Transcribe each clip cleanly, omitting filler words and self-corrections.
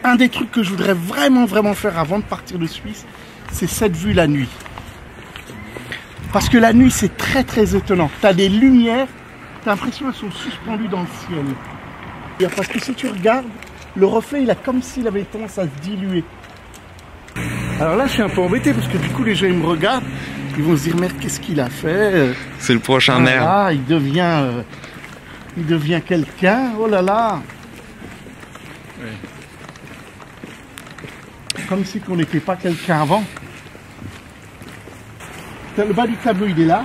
Un des trucs que je voudrais vraiment faire avant de partir de Suisse, c'est cette vue la nuit. Parce que la nuit, c'est très étonnant. Tu as des lumières, tu as l'impression qu'elles sont suspendues dans le ciel. Parce que si tu regardes, le reflet, il a comme s'il avait tendance à se diluer. Alors là, je suis un peu embêté parce que du coup, les gens, ils me regardent, ils vont se dire, merde, qu'est-ce qu'il a fait? C'est le prochain maire. Ah, il devient quelqu'un, oh là là. Oui. Comme si on n'était pas quelqu'un avant. Le bas du tableau, il est là.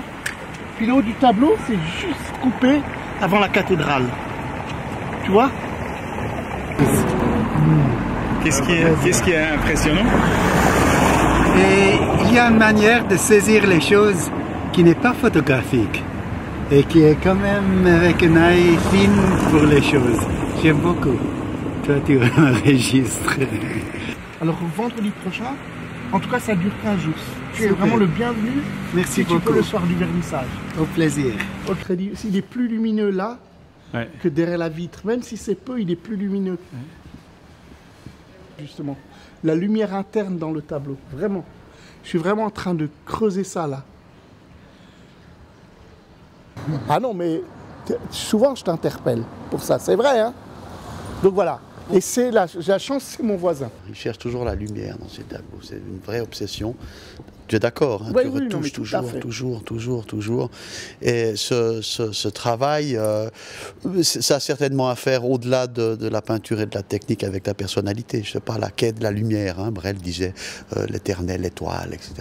Puis le haut du tableau, c'est juste coupé avant la cathédrale. Tu vois? Qu'est-ce qui est impressionnant? Et il y a une manière de saisir les choses qui n'est pas photographique et qui est quand même avec un œil fin pour les choses. J'aime beaucoup. Toi, tu enregistres. Alors vendredi prochain, en tout cas ça dure 15 jours. Tu es vraiment le bienvenu. Merci beaucoup. Tu peux le soir du vernissage. Au plaisir. Il est plus lumineux là ouais. que derrière la vitre. Même si c'est peu, il est plus lumineux. Ouais. Justement, la lumière interne dans le tableau. Vraiment. Je suis vraiment en train de creuser ça là. Ah non, mais souvent je t'interpelle pour ça. C'est vrai, hein? Donc voilà. Et c'est la chance, c'est mon voisin. Il cherche toujours la lumière dans ses tableaux. C'est une vraie obsession. Tu es d'accord, hein, oui, tu retouches toujours. Et ce travail, ça a certainement à faire au-delà de la peinture et de la technique avec la personnalité. Je ne sais pas, la quête de la lumière. Hein, Brel disait l'éternelle étoile, etc.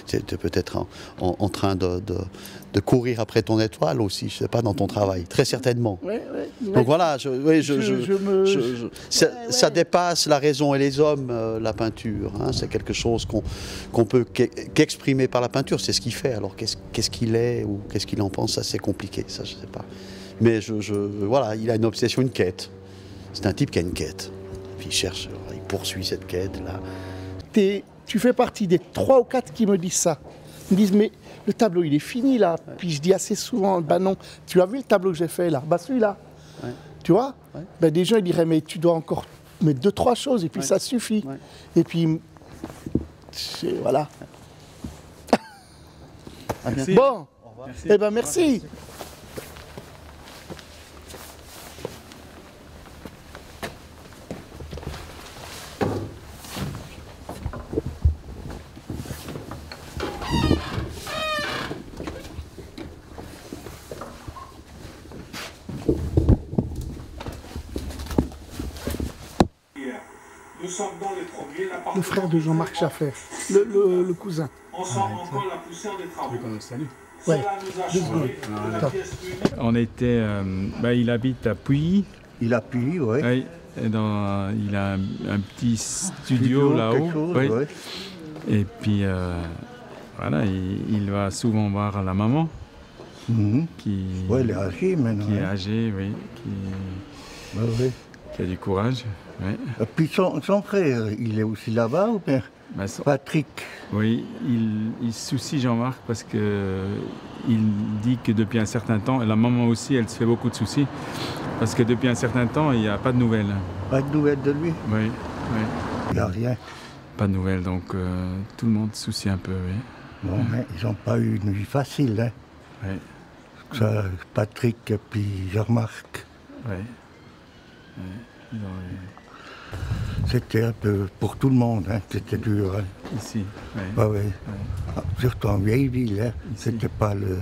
Tu es peut-être en train de courir après ton étoile aussi, je ne sais pas, dans ton travail. Très certainement. Ouais. Donc voilà, ça dépasse la raison et les hommes, la peinture. Hein, c'est quelque chose qu'on peut qu'exprimer par la peinture, c'est ce qu'il fait. Alors qu'est-ce qu'il est ou qu'est-ce qu'il en pense, ça c'est compliqué, ça je sais pas. Mais voilà, il a une obsession, une quête. C'est un type qui a une quête. Puis il cherche, il poursuit cette quête-là. Tu fais partie des 3 ou 4 qui me disent ça. Ils me disent, mais le tableau il est fini là. Ouais. Puis je dis assez souvent, bah non, tu as vu le tableau que j'ai fait là? Bah celui-là. Ouais. Tu vois? Ouais. Ben, des gens ils diraient, mais tu dois encore mettre 2-3 choses et puis ça suffit. Ouais. Et puis, voilà. Merci. Bon, eh ben merci. Nous sommes dans les premiers. Le frère de Jean-Marc Schaffer, le cousin. On sent encore la poussière des travaux. Ouais. On était, il habite à Puy. Il a Puy, oui. Ouais, il a un petit studio là-haut. Ouais. Ouais. Et puis, voilà, il va souvent voir la maman. Elle est âgée maintenant. Qui est âgée, oui. Qui a du courage. Ouais. Et puis son frère, il est aussi là-bas ou bien? Patrick. Oui, il soucie Jean-Marc parce que il dit que depuis un certain temps, et la maman aussi, elle se fait beaucoup de soucis, parce que depuis un certain temps, il n'y a pas de nouvelles. Pas de nouvelles de lui? Oui. Il n'y a rien. Pas de nouvelles, donc tout le monde se soucie un peu, oui. Bon, mais ils n'ont pas eu une vie facile, hein? Oui. Ça, Patrick et puis Jean-Marc. Oui. C'était un peu pour tout le monde, hein. C'était dur. Hein. Ici, oui. Ouais. Surtout en vieille ville, hein. C'était pas le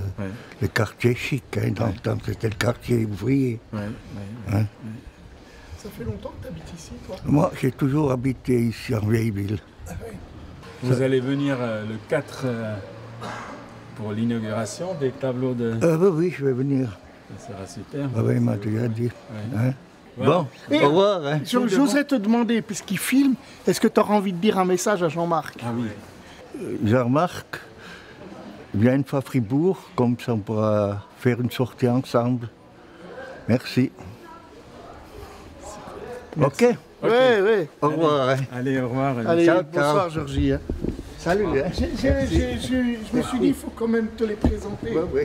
quartier chic, hein. Dans le temps, c'était le quartier ouvrier. Hein. Ça fait longtemps que tu habites ici, toi? Moi, j'ai toujours habité ici en vieille ville. Ah, oui. Vous allez venir le 4 pour l'inauguration des tableaux de... Oui, je vais venir. Ça sera super. Oui, il m'a déjà dit. Ouais. Hein. Voilà. Bon, au revoir. Hein. J'oserais te demander, puisqu'il filme, est-ce que tu auras envie de dire un message à Jean-Marc? Ah oui. Jean-Marc, viens une fois à Fribourg, comme ça on pourra faire une sortie ensemble. Merci. Merci. Ok. Oui, oui. Au revoir. Allez, au revoir. Allez, Ciao, bonsoir ciao. Georgie. Hein. Salut. Hein. Je me suis dit, il faut quand même te les présenter. Oui,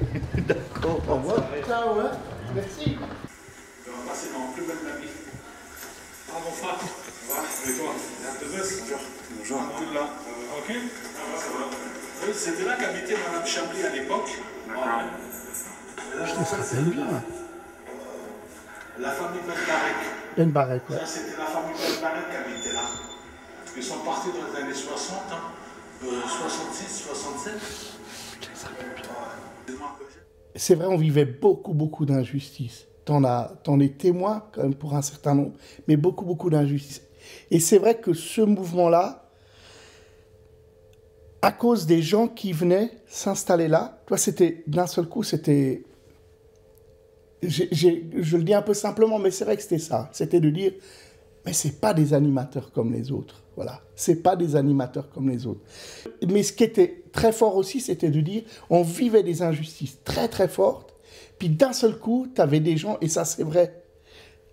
d'accord. Au revoir. Ciao, hein. Merci. On va passer dans le plus belle de la vie. Ah, mon frère. Ça va? Et toi? Bonjour. Bonjour. Alhamdoulilah. Ok? Ça va. Oui, c'était là qu'habitait Mme Chablis à l'époque. Je te rappelle bien. La famille Ben-Barek. Ben Barek, ouais. Ça, c'était la famille Ben-Barek qui habitait là. Ils sont partis dans les années 60, hein. 66, 67. C'est vrai, on vivait beaucoup d'injustices. T'en es témoin quand même pour un certain nombre, mais beaucoup d'injustices. Et c'est vrai que ce mouvement-là, à cause des gens qui venaient s'installer là, toi, c'était d'un seul coup, c'était... Je le dis un peu simplement, mais c'est vrai que c'était ça. C'était de dire, mais c'est pas des animateurs comme les autres. Voilà, c'est pas des animateurs comme les autres. Mais ce qui était très fort aussi, c'était de dire, on vivait des injustices très fortes, puis d'un seul coup, tu avais des gens, et ça c'est vrai,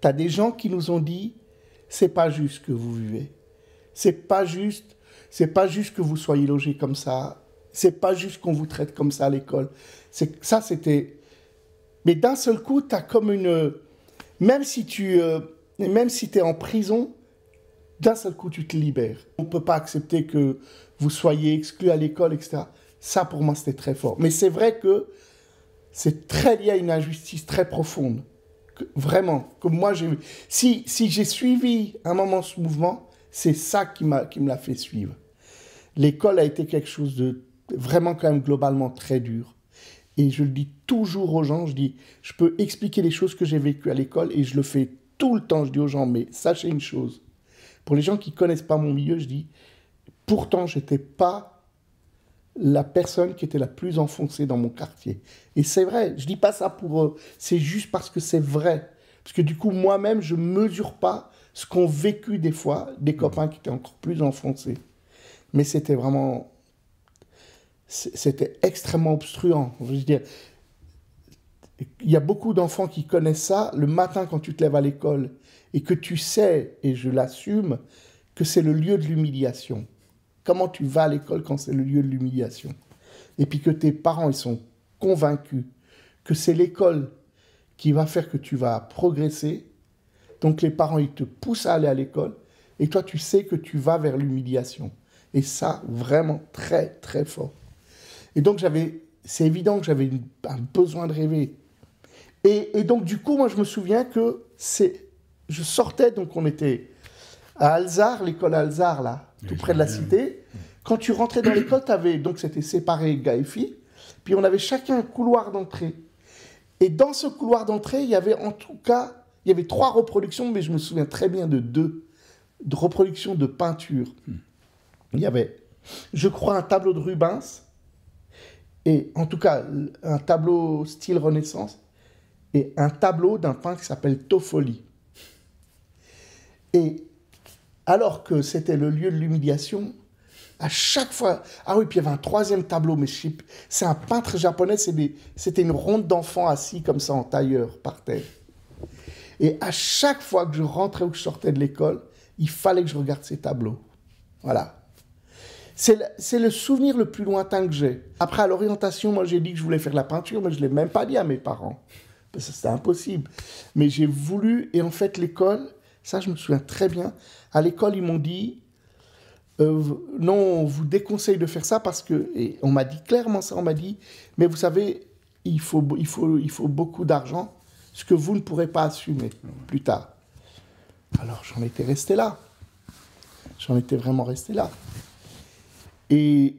tu as des gens qui nous ont dit, c'est pas juste ce que vous vivez. C'est pas juste que vous soyez logés comme ça. C'est pas juste qu'on vous traite comme ça à l'école. Ça, c'était... Mais d'un seul coup, tu as comme une... Même si tu es en prison, d'un seul coup, tu te libères. On ne peut pas accepter que vous soyez exclus à l'école, etc. Ça, pour moi, c'était très fort. Mais c'est vrai que c'est très lié à une injustice très profonde. Vraiment. Que moi, si j'ai suivi un moment ce mouvement, c'est ça qui me l'a fait suivre. L'école a été quelque chose de vraiment quand même globalement très dur. Et je le dis toujours aux gens, je peux expliquer les choses que j'ai vécues à l'école et je le fais tout le temps. Je dis aux gens, mais sachez une chose. Pour les gens qui ne connaissent pas mon milieu, je dis, pourtant, je n'étais pas la personne qui était la plus enfoncée dans mon quartier. Et c'est vrai, je ne dis pas ça pour... c'est juste parce que c'est vrai. Parce que du coup, moi-même, je ne mesure pas ce qu'ont vécu des fois des copains qui étaient encore plus enfoncés. Mais c'était vraiment... C'était extrêmement obstruant. Je veux dire, il y a beaucoup d'enfants qui connaissent ça. Le matin, quand tu te lèves à l'école et que tu sais, et je l'assume, que c'est le lieu de l'humiliation. Comment tu vas à l'école quand c'est le lieu de l'humiliation? Et puis que tes parents, ils sont convaincus que c'est l'école qui va faire que tu vas progresser. Donc les parents, ils te poussent à aller à l'école. Et toi, tu sais que tu vas vers l'humiliation. Et ça, vraiment très fort. Et donc, c'est évident que j'avais un besoin de rêver. Et donc, du coup, moi, je me souviens que je sortais, donc on était à Alzar, l'école Alzar, là, tout près de la cité. Quand tu rentrais dans l'école, donc c'était séparé gars et filles, puis on avait chacun un couloir d'entrée. Et dans ce couloir d'entrée, il y avait en tout cas, il y avait 3 reproductions, mais je me souviens très bien de 2 reproductions de peinture. Il y avait, je crois, un tableau de Rubens, et en tout cas, un tableau style Renaissance, et un tableau d'un peintre qui s'appelle Toffoli. Et alors que c'était le lieu de l'humiliation, à chaque fois... Ah oui, puis il y avait un 3e tableau, mais c'est un peintre japonais, c'était une ronde d'enfants assis comme ça en tailleur, par terre. Et à chaque fois que je rentrais ou que je sortais de l'école, il fallait que je regarde ces tableaux. Voilà. C'est le souvenir le plus lointain que j'ai. Après, à l'orientation, moi, j'ai dit que je voulais faire de la peinture, mais je ne l'ai même pas dit à mes parents. Parce que c'était impossible. Mais j'ai voulu, et en fait, l'école, ça, je me souviens très bien, à l'école, ils m'ont dit, non, on vous déconseille de faire ça parce que, et on m'a dit clairement ça, on m'a dit, mais vous savez, il faut beaucoup d'argent, ce que vous ne pourrez pas assumer plus tard. Alors, j'en étais resté là. J'en étais vraiment resté là. Et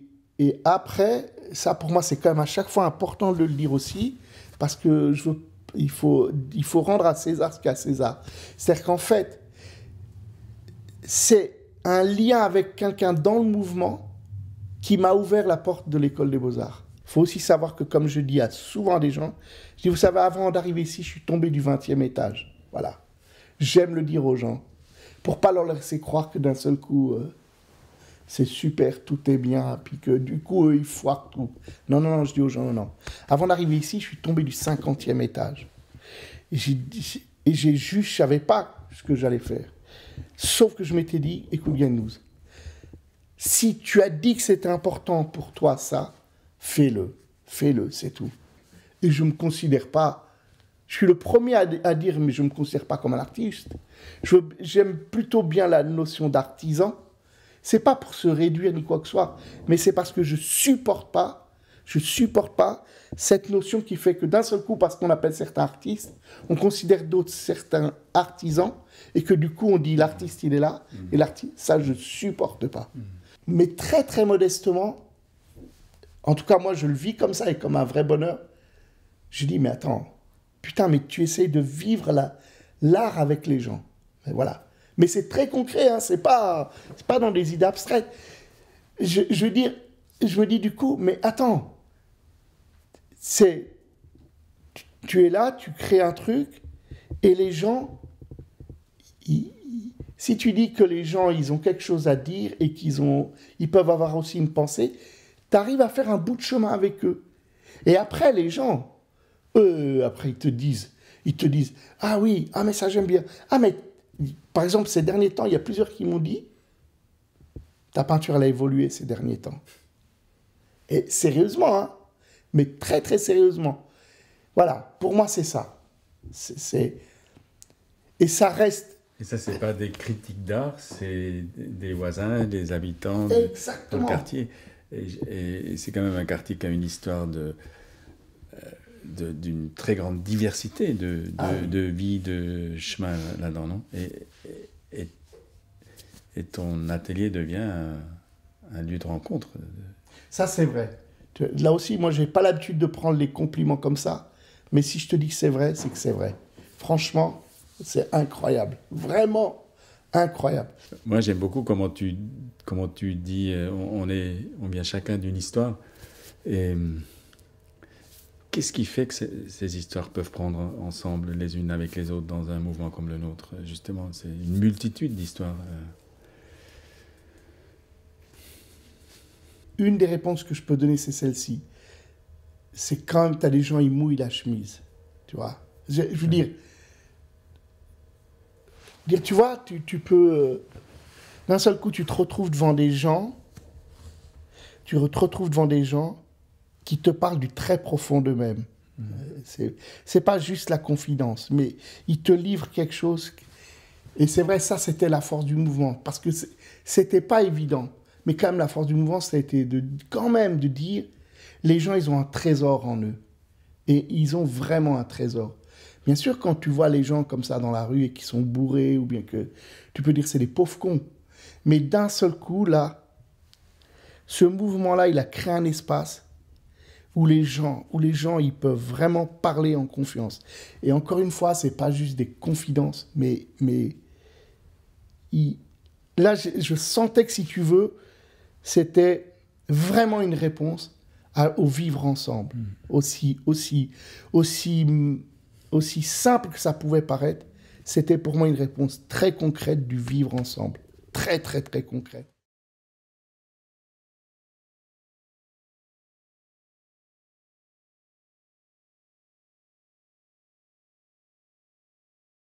après, ça pour moi, c'est quand même à chaque fois important de le dire aussi, parce que il faut rendre à César ce qu'à César. C'est-à-dire qu'en fait, c'est un lien avec quelqu'un dans le mouvement qui m'a ouvert la porte de l'école des Beaux-Arts. Il faut aussi savoir que, comme je dis à souvent des gens, je dis, vous savez, avant d'arriver ici, je suis tombé du 20e étage. Voilà. J'aime le dire aux gens, pour pas leur laisser croire que d'un seul coup... c'est super, tout est bien, puis que du coup, eux, ils foirent tout. Non, je dis aux gens, non. Avant d'arriver ici, je suis tombé du 50e étage. Et je savais pas ce que j'allais faire. Sauf que je m'étais dit, écoute Yannouz, si tu as dit que c'était important pour toi ça, fais-le, c'est tout. Et je me considère pas, je suis le premier à dire, mais je me considère pas comme un artiste. J'aime plutôt bien la notion d'artisan. C'est pas pour se réduire ni quoi que ce soit, mais c'est parce que je supporte pas cette notion qui fait que d'un seul coup, parce qu'on appelle certains artistes, on considère d'autres certains artisans, et que du coup on dit l'artiste il est là, et l'artiste, ça je supporte pas. Mais très très modestement, en tout cas moi je le vis comme ça et comme un vrai bonheur, je dis mais attends, putain mais tu essayes de vivre l'art avec les gens. Mais voilà. Mais c'est très concret, hein, c'est pas dans des idées abstraites. Je me dis du coup, mais attends, tu es là, tu crées un truc, et les gens, si tu dis que les gens, ils ont quelque chose à dire et ils peuvent avoir aussi une pensée, tu arrives à faire un bout de chemin avec eux. Et après, les gens, après, ils te disent, ah oui, ah mais ça j'aime bien. Ah mais, par exemple, ces derniers temps, il y a plusieurs qui m'ont dit, ta peinture, elle a évolué ces derniers temps. Et sérieusement, hein, mais très très sérieusement. Voilà, pour moi c'est ça. Et ça reste... Et ça, c'est pas des critiques d'art, c'est des voisins, des habitants Exactement. du quartier. Et c'est quand même un quartier qui a une histoire d'une très grande diversité de vie, de chemin là-dedans, non? Et ton atelier devient un lieu de rencontre. Ça, c'est vrai. Là aussi, moi, j'ai pas l'habitude de prendre les compliments comme ça. Mais si je te dis que c'est vrai, c'est que c'est vrai. Franchement, c'est incroyable. Vraiment incroyable. Moi, j'aime beaucoup comment tu dis, on vient chacun d'une histoire. Et qu'est-ce qui fait que ces histoires peuvent prendre ensemble les unes avec les autres dans un mouvement comme le nôtre? Justement, c'est une multitude d'histoires. Une des réponses que je peux donner, c'est celle-ci. C'est quand tu as des gens, ils mouillent la chemise. Tu vois? Je veux dire, tu vois, tu peux... d'un seul coup, tu te retrouves devant des gens, qui te parlent du très profond d'eux-mêmes. C'est pas juste la confidence, mais ils te livrent quelque chose. Et c'est vrai, ça, c'était la force du mouvement. Parce que c'était pas évident. Mais quand même, la force du mouvement, ça a été quand même de dire, les gens, ils ont un trésor en eux. Et ils ont vraiment un trésor. Bien sûr, quand tu vois les gens comme ça dans la rue et qui sont bourrés, ou bien que tu peux dire c'est des pauvres cons. Mais d'un seul coup, là, ce mouvement-là, il a créé un espace où les gens, ils peuvent vraiment parler en confiance. Et encore une fois, c'est pas juste des confidences, mais là, je sentais que si tu veux, c'était vraiment une réponse au vivre ensemble. Aussi simple que ça pouvait paraître, c'était pour moi une réponse très concrète du vivre ensemble. Très, très, très concrète.